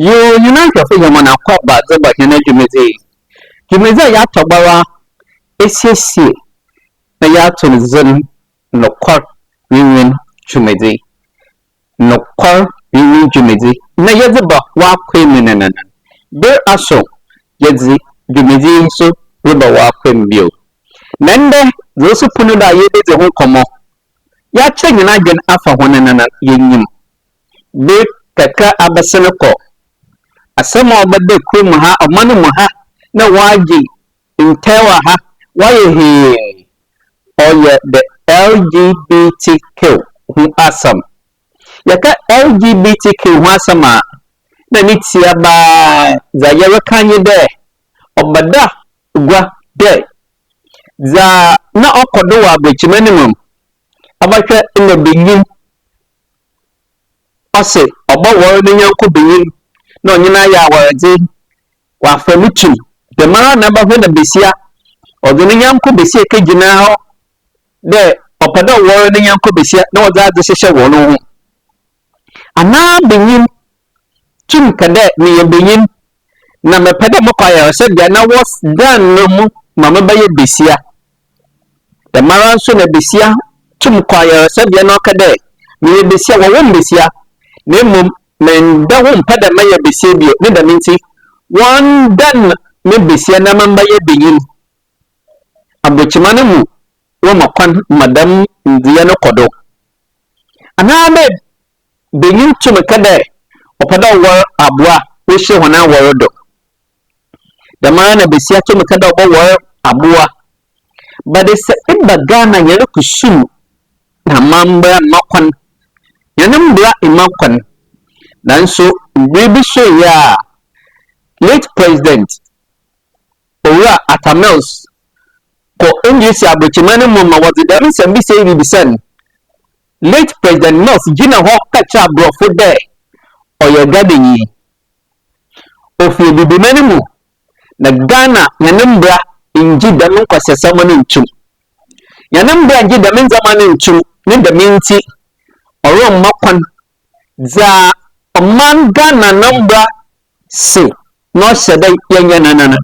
You unite of your man acquired by the Bakina Jimmy. Jimmy, ya Tobawa, SCC, the Yaton Zon, no court, union, Jimmy. No court, union, Jimmy. Na Yazaba, walk women and there are so, Yazi, Jimmy, so, rubber walk him bill. Nende, those who put it out, the whole common. Ya changing again after one another, yin. Be kaka abasenoko. Asama obade krum ha amanu ha na waji intewa ha waye he oye the LGBTQ hu asam yaka LGBTQ hu asama na nitia ba za yewe kanye de obada gwa de za na okodo wa abechimani abahwe ina binyin ose obo wo ni yanko binyin no nyina ya warade wa famutu de mara na ba hweda besia odini yanko besia ke gina ho de opada wo ni yanko besia na oza de hyehyɛ wo no ho ana binyin tum kade ni ye binyin na mepede mokaya se bia na was dan no mu mama ba ye besia de mara so na besia tum kwaya se bia na kade ni ye besia wo wo besia nemum men da won pada maye besia bio ne da minti wan dan me besia na mamba ye beyin abochimane mu wo makwan madam ndiye no kodo ana me beyin tum kada opada war aboa wo hye hona worodo da mara na besia tum kada obo war aboa bade se ibagana yere kusum na mamba makwan yanam bra imakwan nanso bibi so ya late president ora atamels ko english abochimane mu ma wodi dem se bi say bi sen late president Mills gina ho kacha brofo de oyo gadenyi ofi bibi mani mu na Ghana yanam bra inji da nun kwasesamo ne ntum yanam bra inji da min zamane ntum ne da minti oro makwan za man Ghana number say no said yanana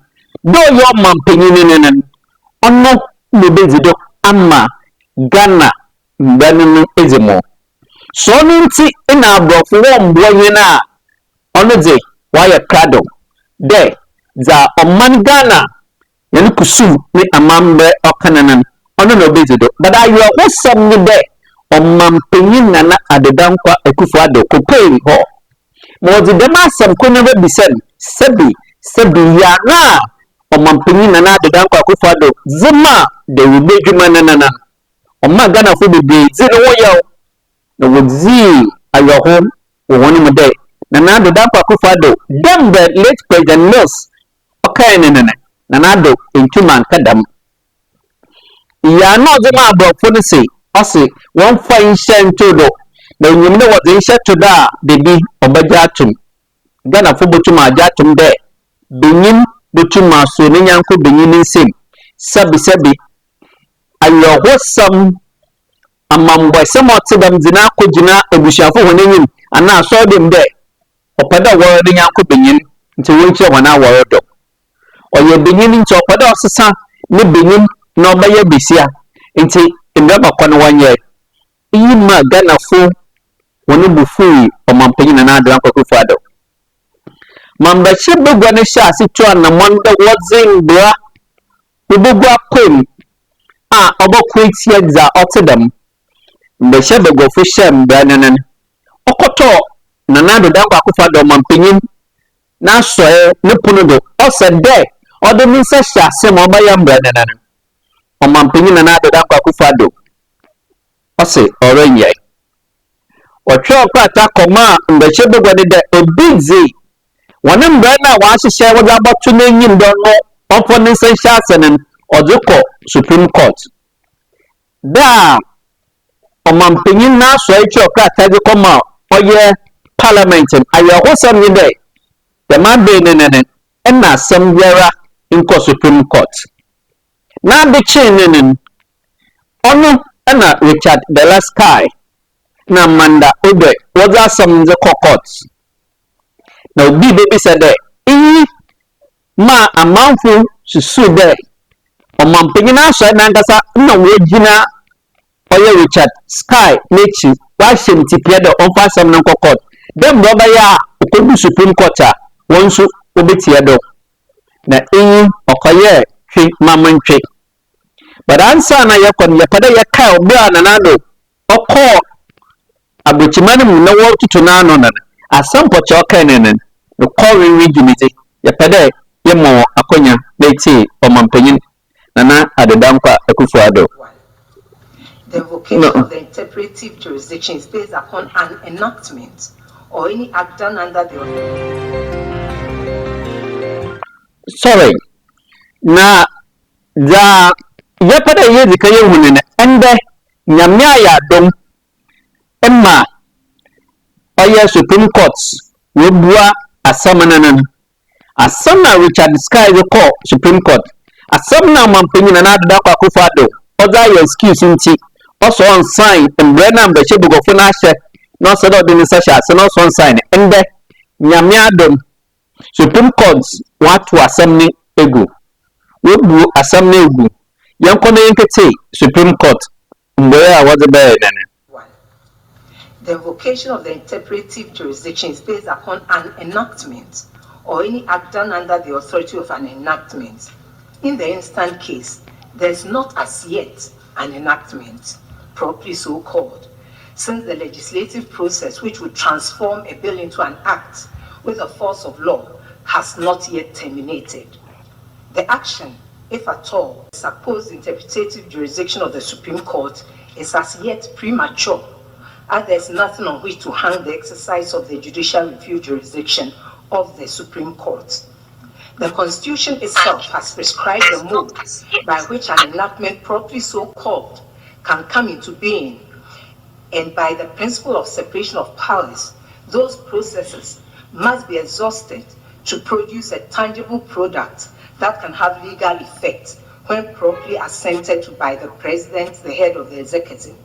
do your man peninin ono no bezido ama Ghana mbanu ezemo so nti ina abrofo wo mbonye na ono de why krado de za man Ghana yan kusu ni amambe okananan ono no bezido but ayo wosam ni de man penyin na adedankwa Akufo-Addo ko pay ho mo di demasem ko na bisen sebi ya na omampanyin na adedankwa Akufo-Addo zima de wubedwuma nanana omma Ghana fo bebe zino wo yaw na wozi ayoho wo woni mo de na adedankwa Akufo-Addo dembe late president Mills okay na ado entuman kadam ya no zima abrofo no say ose won fa insha ntodo na nyimne wo de insha toda debi obajatum Ghana fo botuma ajatum de benin botuma so ne nyanko benin nsem sabi ayo hosam amambo semotidam dina ko gina ebushafo honenyim ana so dem de opada woro ne nyanko benin nti wonche wana woro do oye benin nti opada osesa ne benin na obaye besia nti ndaba kono wanye yima Ghana fo woni bufu omampanyin na adedankwa Akufo-Addo mambache begwa ne sha asitwa na monda wozin bra ubugwa kwem a obokweti exa otedam mbeshe begwa fo shem bra nanan okoto na adedankwa Akufo-Addo omampanyin na soe ne punudo osede odemi se sha sem obaya mbra nanan omampanyin na adedankwa Akufo-Addo ose orenye otwa kwata koma mbeshe begwa de obizi woni mbra na wa hyehyɛ wo ga botu na nyim do no ofo ne se hya asenen oduko Supreme Court da omampanyin na so etwa kwata de koma oye parliament ayo hosam ni de the man be nenen na asem biara in Supreme Court na de chinenen ono na Richard DELA na Manda Obe was some the court Now be baby said that ma amanfo susu there omampanyina so na ngasa na wogina oye Richard Sky nechi wa hyemtipia de onfa asem no kokot dem do ba ya okodu Supreme Court a wonso obetie do na okoye twi mamantwe but ansa na yakon yapada yakai obi ananado okọ abochimane mu na wo tutu na ano na asampo che okai nenen the core regionity yapada yemo akonya beti omampanyin nana adedankwa Akufo-Addo. The vocation of the interpretive jurisdiction is based upon an enactment or any act done under the sorry na da yapada yezi kaye hunene ende nyamya ya dom emma oya Supreme Court webua asamananan asamna Richard Sky ko Supreme Court asamna mampanyina na adakwa Akufo-Addo oda your excuse nti also on sign embre na mbehye bugofo na ahye no so do ni session so no on sign ende nyame adom Supreme Court watu asamni egu webu asamni egu yankono yenkete Supreme Court mboye a wode be nene. The vocation of the interpretive jurisdiction is based upon an enactment or any act done under the authority of an enactment. In the instant case, there is not as yet an enactment, properly so called, since the legislative process which would transform a bill into an act with the force of law has not yet terminated. The action, if at all, the supposed interpretative jurisdiction of the Supreme Court is as yet premature, as there is nothing on which to hang the exercise of the judicial review jurisdiction of the Supreme Court. The Constitution itself has prescribed the mode by which an enactment properly so called can come into being, and by the principle of separation of powers, those processes must be exhausted to produce a tangible product that can have legal effect when properly assented to by the President, the head of the executive.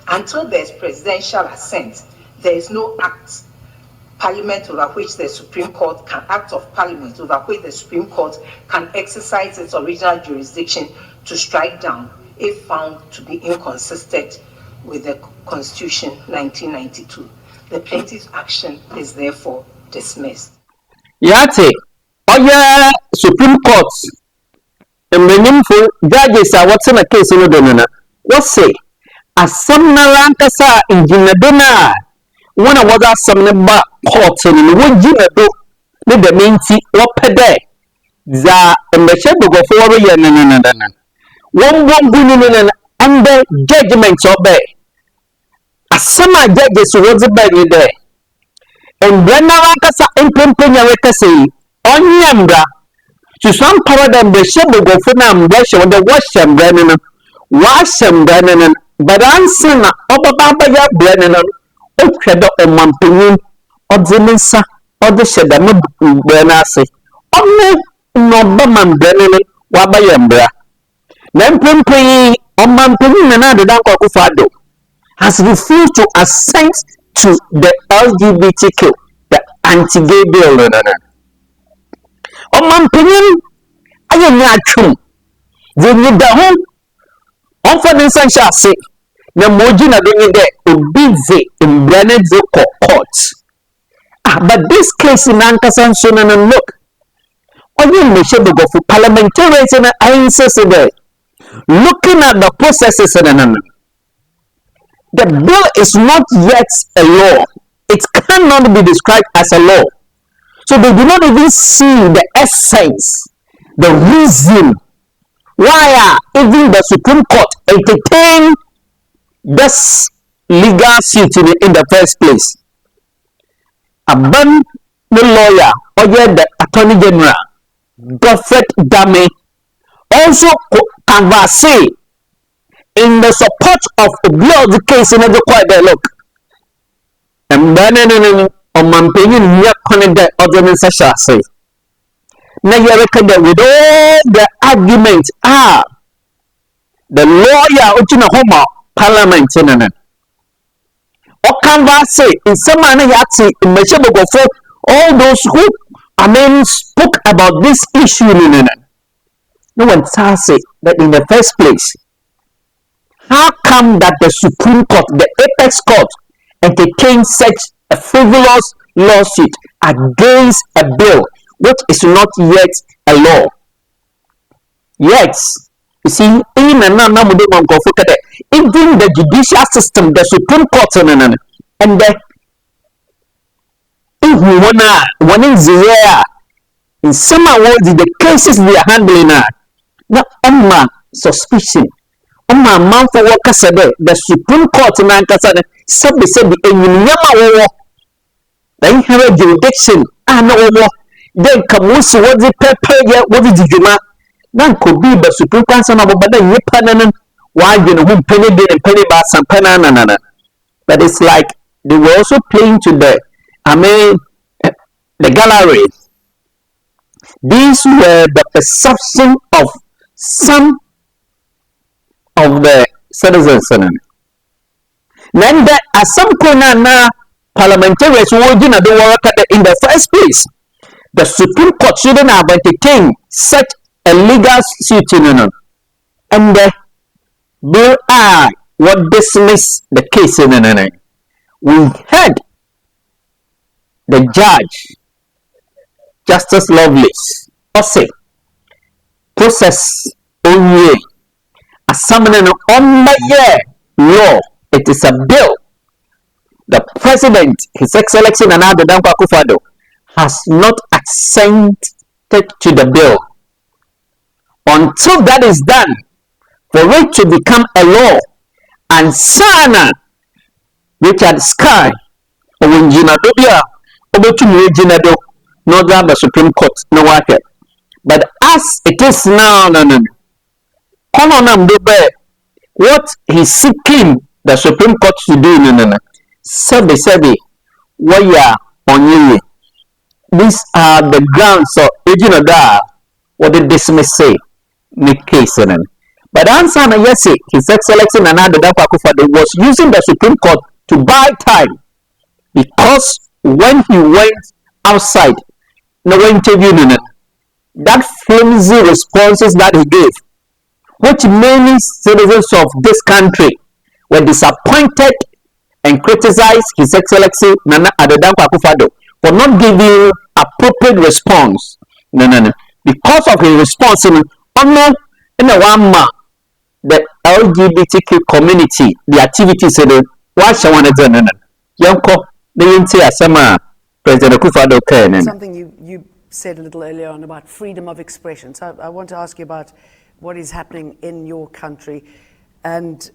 Until there is presidential assent, there is no act Parliament over which the Supreme Court can act of Parliament over which the Supreme Court can exercise its original jurisdiction to strike down if found to be inconsistent with the Constitution 1992. The plaintiff's action is therefore dismissed. Yate oya Supreme Court emmenyimfo judges a what's in a case no donana what say asamna rankasa injinadona wana waza asamna ba court ni wojina do ne de menti wopede za mbehye bogofo wo ye nananana wombongunu nanana under judgment obe asama judges wozi ba ni de embrana rankasa empempenya wekase onyambra susam paradam behye bogofo na mbehye wo de washem branana washem branana badansana obaba ya branana otwedo omampanyin odzensa odesheda no branase onne no bama branana wabayembra na mpempen omampanyin na adedanko Akufo-Addo has refused to assent to the LGBTQ, the anti-gay bill. Omampanyin ayenya atwum de ni da ho onfa ne nsan hyase na moji na do ni de obize mbrane de court. But this case in Ankasan Sunan, look, only Michelle for parliamentarians and I insist there. Looking at the processes, the bill is not yet a law. It cannot be described as a law. So they do not even see the essence, the reason why even the Supreme Court entertained this legal suit in the first place. Aban the lawyer or the Attorney General, Prophet Dame, also converse in the support of the case in the court. Look, and then on Mamping near Canada ordinance shall say. Now you reckon that with all the arguments the lawyer Uchina Homo Parliament in o canvas in some manner yati in Meshebo All those who, spoke about this issue, no one tells it that in the first place, how come that the Supreme Court, the apex court, entertained such a frivolous lawsuit against a bill which is not yet a law? Yet, you see, even the judicial system, the Supreme Court, and the one in the in some awards, the cases they are handling now, not suspicion. Man for what the Supreme Court in Ankasade said the then have a jurisdiction and no then come see what the paper what did you ma then could be the Supreme Court but then you pan why you know penny did and penny bass and penana. But it's like they were also playing to the the gallery. These were the perception of some of the citizens. Then that at some point now parliamentarians who in the first place, the Supreme Court shouldn't have entertained such a legal suit, and the bill what dismiss the case. We heard the judge, Justice Lovelace, say process only a summoning on the year law. It is a bill. The President, His Excellency Nana Akufo-Addo, has not assented to the bill. Until that is done, for it to become a law, and Sana Richard Sky, Owinjina Dobia, Obotumu Jinado, no grab the Supreme Court, no worker. But as it is now, what he's seeking the Supreme Court to do, Sebi, why on you? These are the grounds of what the dismiss say, make case. But answer, yes, His Excellency Nana Akufo-Addo was using the Supreme Court to buy time, because when he went outside, no interview, that flimsy responses that he gave, which many citizens of this country were disappointed and criticized His Excellency Nana Akufo-Addo for not giving appropriate response. Because of his response, the LGBTQ community, the activities, why want to Yanko, the President Akufo-Addo. Something you said a little earlier on about freedom of expression. So I want to ask you about what is happening in your country and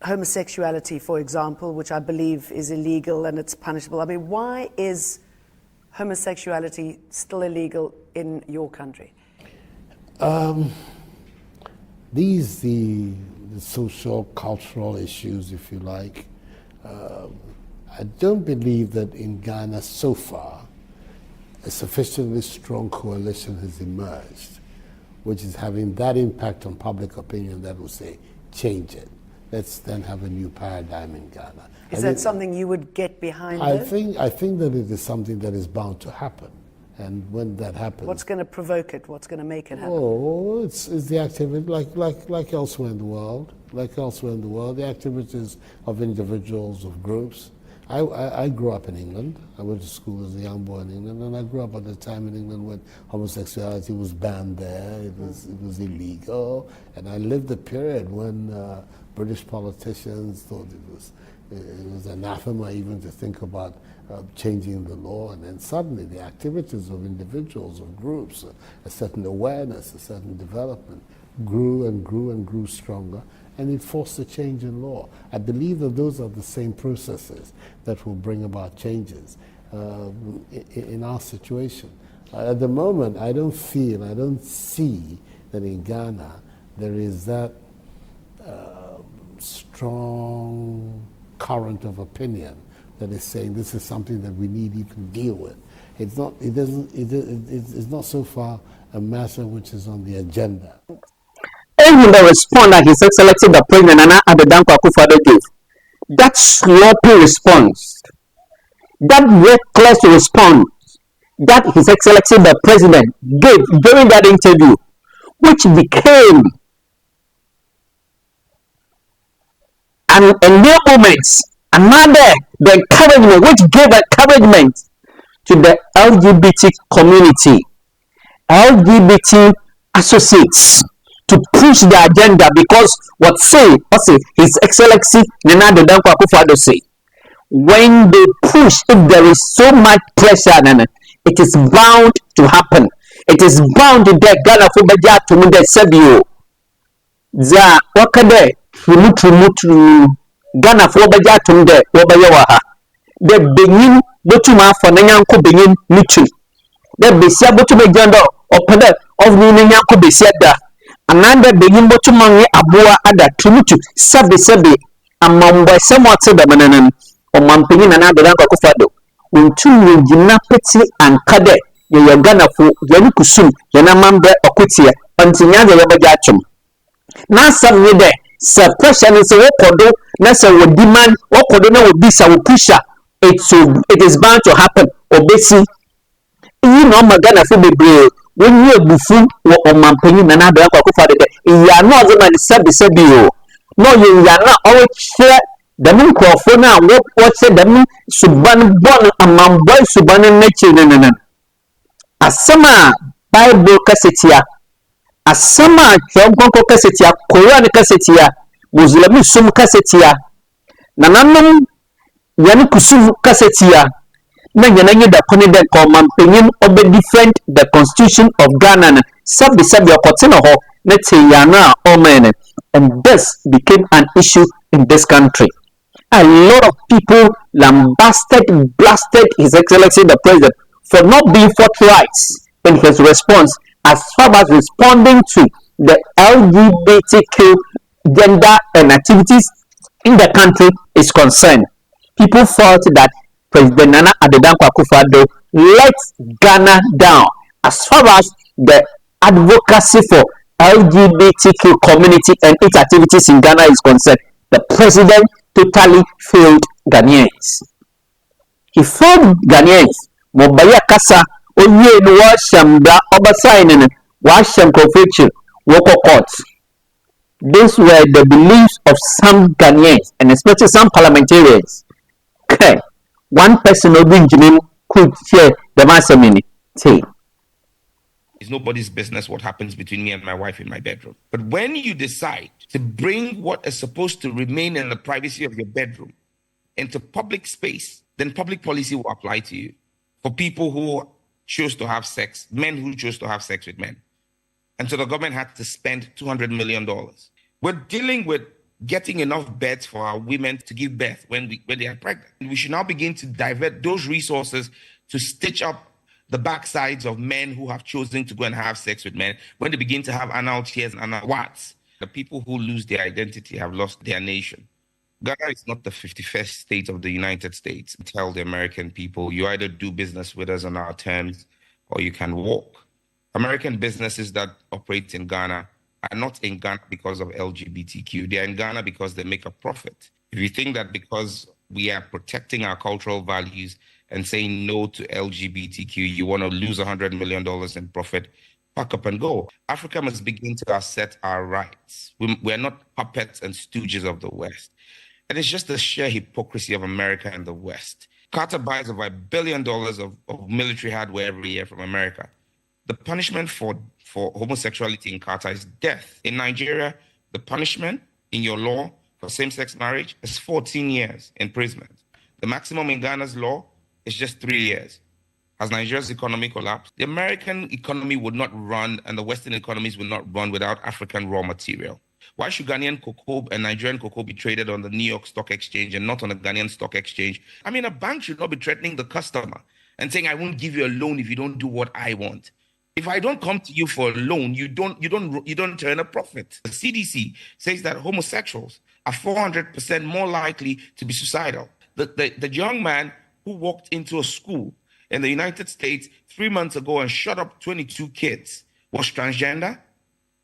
homosexuality, for example, which I believe is illegal and it's punishable. I mean, why is homosexuality still illegal in your country? These the social, cultural issues, if you like. I don't believe that in Ghana so far a sufficiently strong coalition has emerged, which is having that impact on public opinion that will say, change it. Let's then have a new paradigm in Ghana. Is that something you would get behind? I think that it is something that is bound to happen. And when that happens, what's going to provoke it? What's going to make it happen? Oh, it's the activity, like elsewhere in the world. The activities of individuals, of groups. I grew up in England. I went to school as a young boy in England, and I grew up at a time in England when homosexuality was banned there. It was illegal, and I lived a period when British politicians thought it was anathema even to think about changing the law, and then suddenly the activities of individuals, of groups, a certain awareness, a certain development grew and grew and grew stronger, and it forced a change in law. I believe that those are the same processes that will bring about changes in our situation. At the moment, I don't see that in Ghana there is that strong current of opinion that is saying this is something that we need to deal with. It's not so far a matter which is on the agenda. Even the response that His Excellency the President Akufo-Addo gave, that sloppy response, that reckless response, that His Excellency the President gave during that interview, which became an enablement, another the encouragement, which gave encouragement to the LGBT community, LGBT associates, to push the agenda, because what say His Excellency Nana Dankwa Akufo-Addo say, when they push, if there is so much pressure, it is bound to happen. It is bound to get Ghana for Baja to Mude Sebio. Za wakade mutu Ghana for Baja to Mude Wabayawaha. The Benin Botuma for Nanyanko Benin Mitu. The Besia Botume Jando or Pada of Nanyanko Besiada. Another Benin Botumangi Abua Ada Tumutu Sabi amamba somewhat said the Mananan or Mampini and Ada Akufo-Addo. When two Jina Petty and Kade, your Ghana for Yanukusum, Yanamamba Okutia, until Yaga Yabajachum. Now, some day, suppression is a wokodo, Nasa would demand, wokodo would be some pusher. It is bound to happen, obesi. You know, Magana for the brave. When you bufu or Mampini and Ada Akufo-Addo, you are not the man Sabi. No, you are not always share. The moon crofona what said the moon suban bon among boy suban nature asama Bible kassetia asama chonko kassetia Korean kassetia Muslim sum kassetia nananum yani kusum kassetia na yananye da konide ko mampenyin obe defend the constitution of Ghana sabi okotena ho na teyana omen, and this became an issue in this country. A lot of people lambasted, blasted His Excellency the President for not being forthright in his response as far as responding to the LGBTQ gender and activities in the country is concerned. People felt that President Nana Dankwa Akufo-Addo let Ghana down as far as the advocacy for LGBTQ community and its activities in Ghana is concerned. The president totally failed Ghanaians. He failed Ghanaians. Mobaya kasa oye no washamda obasainen washam confection woko court. These were the beliefs of some Ghanaians and especially some parliamentarians. Okay. One person could share the masamini. Say. It's nobody's business what happens between me and my wife in my bedroom. But when you decide to bring what is supposed to remain in the privacy of your bedroom into public space, then public policy will apply to you. For people who choose to have sex, men who choose to have sex with men. And so the government had to spend $200 million. We're dealing with getting enough beds for our women to give birth when they are pregnant. We should now begin to divert those resources to stitch up the backsides of men who have chosen to go and have sex with men when they begin to have anal tears and anal warts. The people who lose their identity have lost their nation. Ghana is not the 51st state of the United States. Tell the American people, you either do business with us on our terms or you can walk. American businesses that operate in Ghana are not in Ghana because of LGBTQ. They are in Ghana because they make a profit. If you think that because we are protecting our cultural values and saying no to LGBTQ, you want to lose $100 million in profit, pack up and go. Africa must begin to assert our rights. We are not puppets and stooges of the West. And it's just the sheer hypocrisy of America and the West. Carter buys over $1 billion of military hardware every year from America. The punishment for homosexuality in Qatar is death. In Nigeria, the punishment in your law for same-sex marriage is 14 years imprisonment. The maximum in Ghana's law is just 3 years. Has Nigeria's economy collapsed? The American economy would not run and the Western economies would not run without African raw material. Why should Ghanaian cocoa and Nigerian cocoa be traded on the New York Stock Exchange and not on the Ghanaian Stock Exchange? I mean, a bank should not be threatening the customer and saying, I won't give you a loan if you don't do what I want. If I don't come to you for a loan, you don't turn a profit. The CDC says that homosexuals are 400% more likely to be suicidal. The young man who walked into a school in the United States 3 months ago and shot up 22 kids was transgender.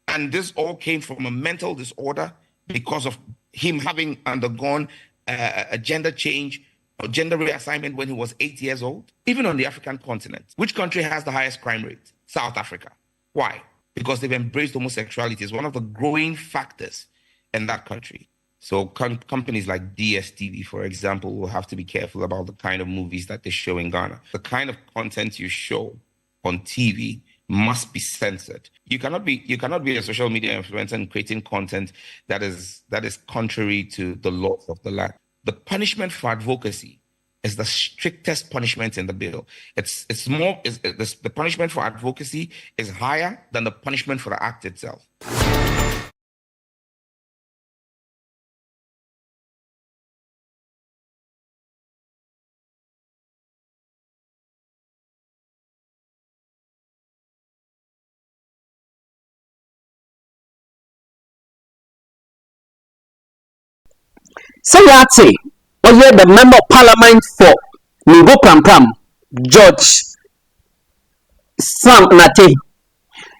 And this all came from a mental disorder because of him having undergone a gender change gender reassignment when he was 8 years old? Even on the African continent, which country has the highest crime rate? South Africa. Why? Because they've embraced homosexuality. It's one of the growing factors in that country. So companies like DSTV, for example, will have to be careful about the kind of movies that they show in Ghana. The kind of content you show on TV must be censored. You cannot be a social media influencer and creating content that is contrary to the laws of the land. The punishment for advocacy is the strictest punishment in the bill. The punishment for advocacy is higher than the punishment for the act itself. Sayate, was the member of parliament for Nigo Prampram, George Sam Nate.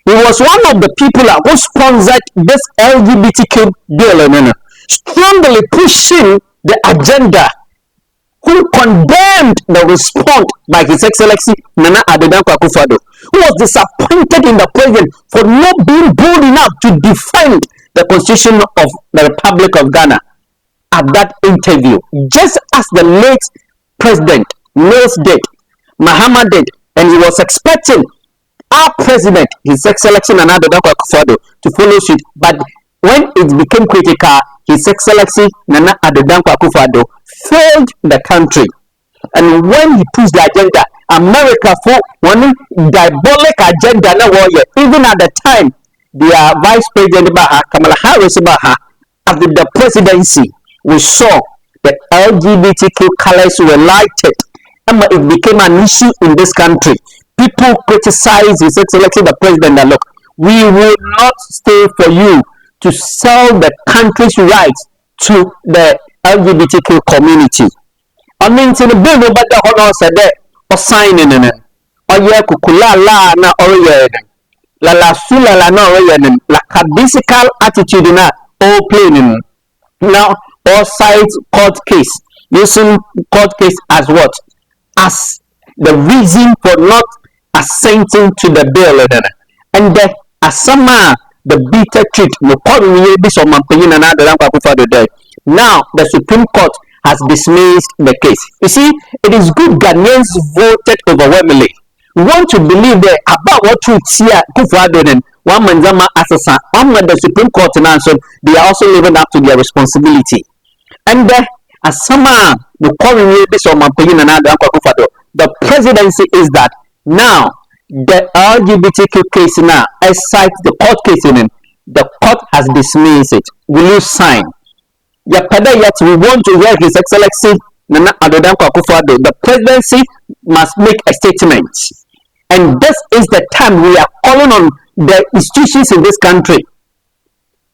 He was one of the people who sponsored this LGBTQ bill, strongly pushing the agenda, who condemned the response by His Excellency Nana Akufo-Addo, who was disappointed in the president for not being bold enough to defend the constitution of the Republic of Ghana. At that interview, just as the late president Mills did, Mahama did, and he was expecting our president, His Excellency Nana Akufo-Addo, to follow suit. But when it became critical, His Excellency Nana Akufo-Addo failed the country. And when he pushed the agenda, America for one diabolic agenda, even at the time, their Vice President Kamala Harris at the presidency, we saw the LGBTQ colors were lighted, and it became an issue in this country. People criticized His Excellency the President that, look, we will not stay for you to sell the country's rights to the LGBTQ community. I mean, in the bill, nobody said that or signing in it. Or yeah, kukula la na or la la sula la na or like a physical attitude in that all plain now. All sides court case, using court case as what? As the reason for not assenting to the bill. And then, as somehow the bitter truth, now the Supreme Court has dismissed the case. You see, it is good Ghanaians voted overwhelmingly. We want to believe that about what truth here, Akufo-Addo, one manzama assassin, one the Supreme Court and answer, they are also living up to their responsibility. And as somehow the presidency is that now the LGBTQ case now, aside the court case in it, the court has dismissed it. Will you sign? Yet we want to hear His Excellency Nana Akufo-Addo. The presidency must make a statement. And this is the time we are calling on the institutions in this country,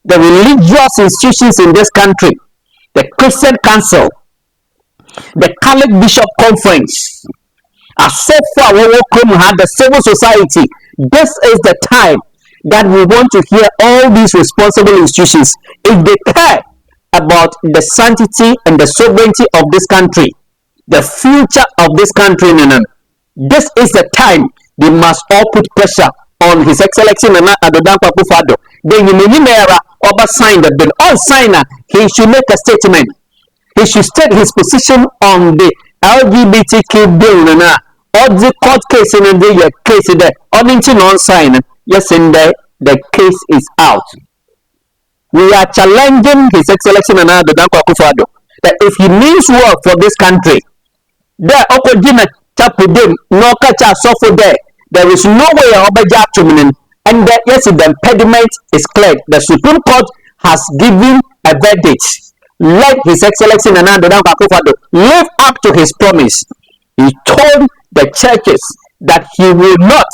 the religious institutions in this country, the Christian Council, the Catholic Bishop Conference, as so far we had the civil society. This is the time that we want to hear all these responsible institutions, if they care about the sanctity and the sovereignty of this country, the future of this country. This is the time they must all put pressure on His Excellency Nana Akufo-Addo. Then you may sign the bill. All signer, he should make a statement. He should state his position on the LGBTQ bill. All the court case in the case there, or non sign. Yes, in the case is out. We are challenging His Excellency Nana Akufo-Addo that if he means work for this country, there no catch suffer there. There is no way and that yes, the impediment is clear. The Supreme Court has given a verdict. Let His Excellency Nana Akufo-Addo live up to his promise. He told the churches that he will not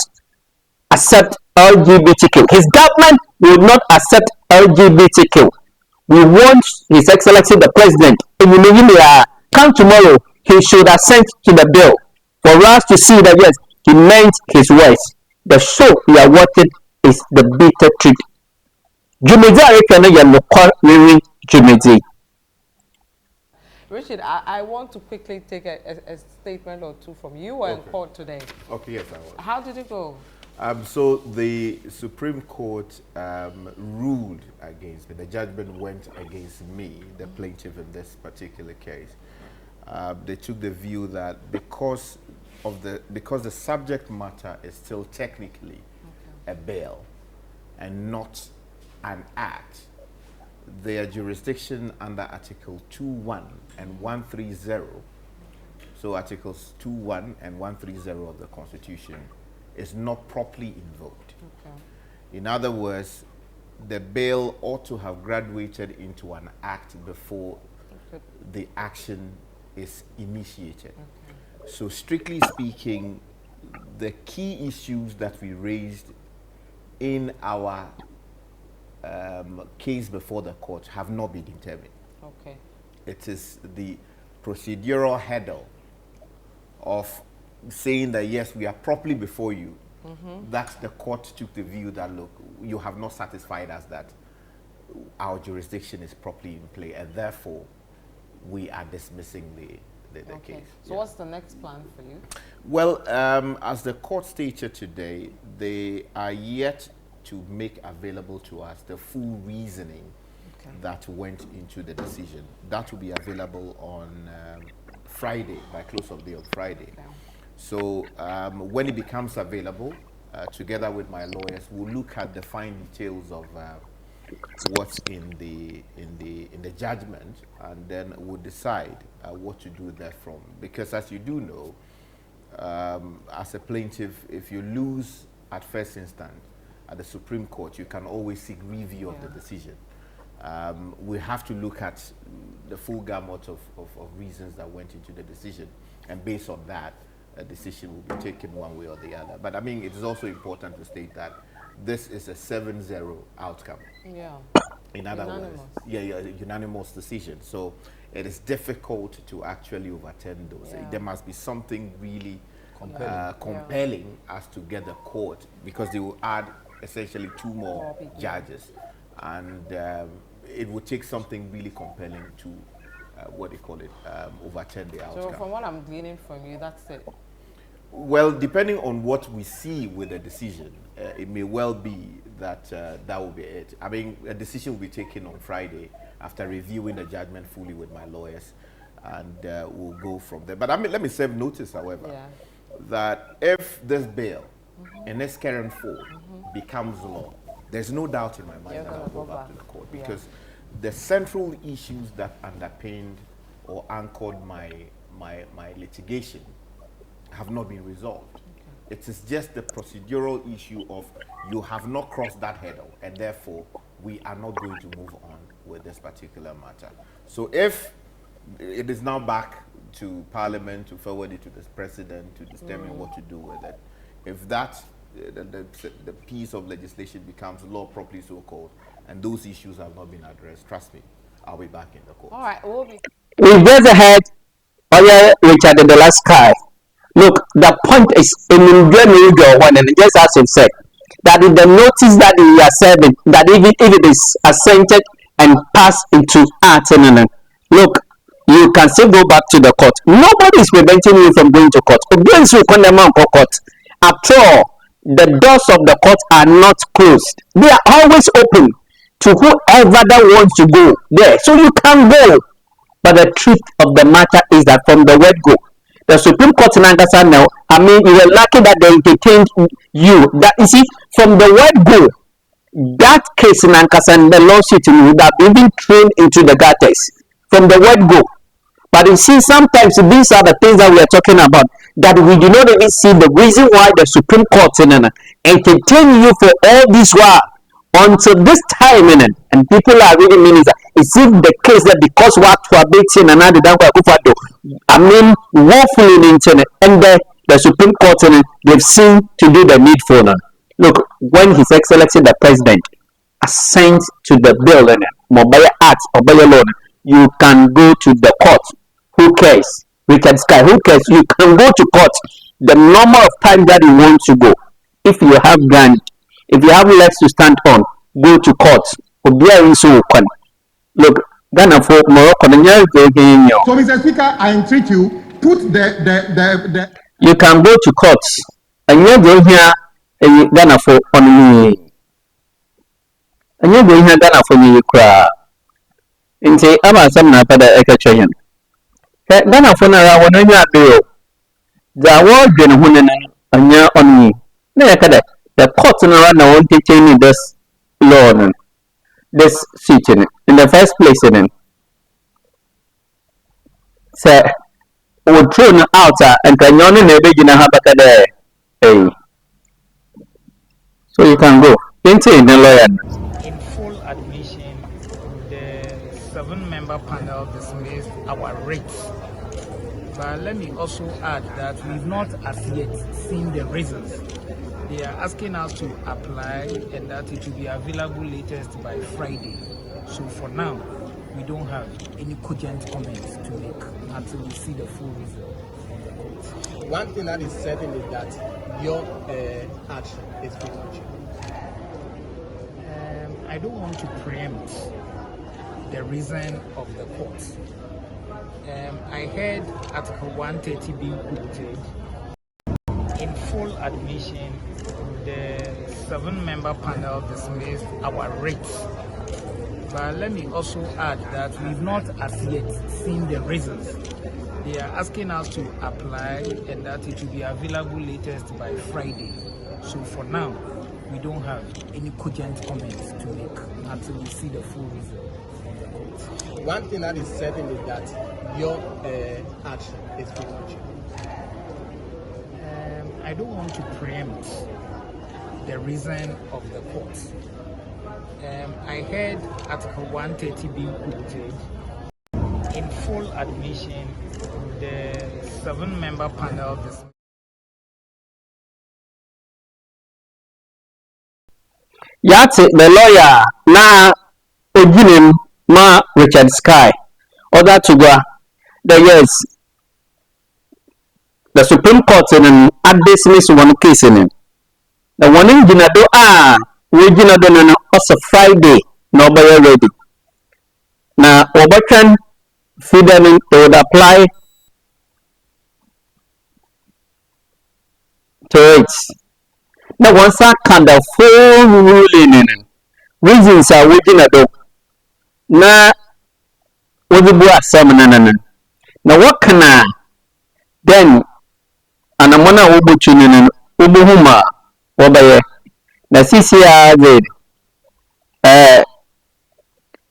accept LGBTQ. His government will not accept LGBTQ. We want His Excellency the President, come tomorrow, he should assent to the bill for us to see that yes, he meant his words. The show we are watching is the bitter truth. Jumedi Jumedi. Richard, I want to quickly take a statement or two from you. Were in court today. Okay, yes, I was. How did it go? So the Supreme Court ruled against me. The judgment went against me, the plaintiff in this particular case. They took the view that because the subject matter is still technically a bail and not an act, their jurisdiction under Article 2.1 and 130, so Articles 2.1 and 130 of the Constitution, is not properly invoked. In other words, the bail ought to have graduated into an act before the action is initiated. So strictly speaking, the key issues that we raised in our case before the court have not been determined. It is the procedural hurdle of saying that yes, we are properly before you, that the court took the view that, look, you have not satisfied us that our jurisdiction is properly in play, and therefore we are dismissing the case. So what's the next plan for you? Well, as the court stated today, they are yet to make available to us the full reasoning that went into the decision. That will be available on Friday, by close of day on Friday. So when it becomes available, together with my lawyers, we'll look at the fine details of what's in the judgment, and then we'll decide what to do therefrom. Because as you do know, as a plaintiff, if you lose at first instance at the Supreme Court, you can always seek review of the decision. We have to look at the full gamut of reasons that went into the decision, and based on that, a decision will be taken one way or the other. But I mean, it is also important to state that this is a 7-0 outcome. In other words, unanimous decision. So it is difficult to actually overturn those. There must be something really compelling as to get the court, because they will add essentially 2 more judges, and it would take something really compelling to overturn the outcome. So from what I'm gleaning from you, that's it. Well, depending on what we see with the decision, it may well be that that will be it. I mean, a decision will be taken on Friday after reviewing the judgment fully with my lawyers, and we'll go from there. But I mean, let me serve notice, however, that if this bill in its current form becomes law, there's no doubt in my mind that I'll go back to the court, because the central issues that underpinned or anchored my litigation have not been resolved. It is just the procedural issue of you have not crossed that hurdle, and therefore we are not going to move on with this particular matter. So if it is now back to Parliament to forward it to the President to determine what to do with it, if that the piece of legislation becomes law properly so called, and those issues have not been addressed, trust me, I'll be back in the court. All right, we just ahead, Richard in the last sky. Look, the point is in one, and just as you said, that in the notice that we are serving, that even if it is assented and passed into act, look, you can still go back to the court. Nobody is preventing you from going to court. After all, the doors of the court are not closed. They are always open to whoever that wants to go there. So you can go. But the truth of the matter is that from the word go, the Supreme Court in Nankasa now, I mean, you were lucky that they entertained you. That you see, from the word go, that case in Nankasa and the lawsuit would have been thrown into the gutters. From the word go. But you see, sometimes these are the things that we are talking about, that we do not even see the reason why the Supreme Court entertain you for all this while until this time, and people are really meaning that it's if the case that because what to abate and another Akufo-Addo, I mean, woefully in the internet, and the Supreme Court they've seen to do the needful. Look, when His Excellency the President assents to the bill and mobile act or by law, you can go to the court. Who cares? Richard Sky, who cares? You can go to court the number of times that you want to go. If you have ground, if you have legs to stand on, go to court. Look, Ghana for Morocco the year again. So, Mr. Speaker, I entreat you, put the You can go to courts and you're going here Ghana for on me. And you're going here Ghana for me cry. And say, I'm a some not better equation. Ghana for now, when you're bill. The award been winning and you're on me. The courts in around now won't take this law, this seat in the first place in it. Say, would throw out and can you only never get a there. Hey. So you can go. Into the lawyer. In full admission, the 7-member panel dismissed our rates. But let me also add that we've not as yet seen the reasons. They are asking us to apply and that it will be available latest by Friday. So for now, we don't have any cogent comments to make until we see the full result. One thing that is certain is that your action is premature. I don't want to preempt the reason of the court. I heard Article 130 being quoted. In full admission, the 7-member panel dismissed our rates. But let me also add that we've not as yet seen the reasons. They are asking us to apply and that it will be available latest by Friday. So for now, we don't have any cogent comments to make until we see the full result. One thing that is certain is that your action is premature. I don't want to preempt the reason of the court. I heard Article 130 being quoted. In full admission, the 7-member panel dismissed. Yati the lawyer na Oginim ma Richard Sky. Other to go. Yes, the Supreme Court in dismiss one case in it. The one in Ginado we Ginado no also Friday no by ready. Now Obakan Fideling they would apply to it. Now once I kind of full ruling in it. Reasons are waiting at all. Na Uzibu Assaman. Now what can I then and a mana Ubuchunin Ubuhuma Obaye na CCR did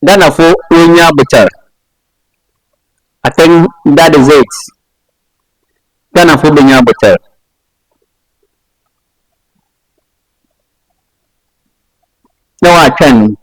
then a full Unya Butcher. I think that is it. Then a full Unya Butcher. No, I can.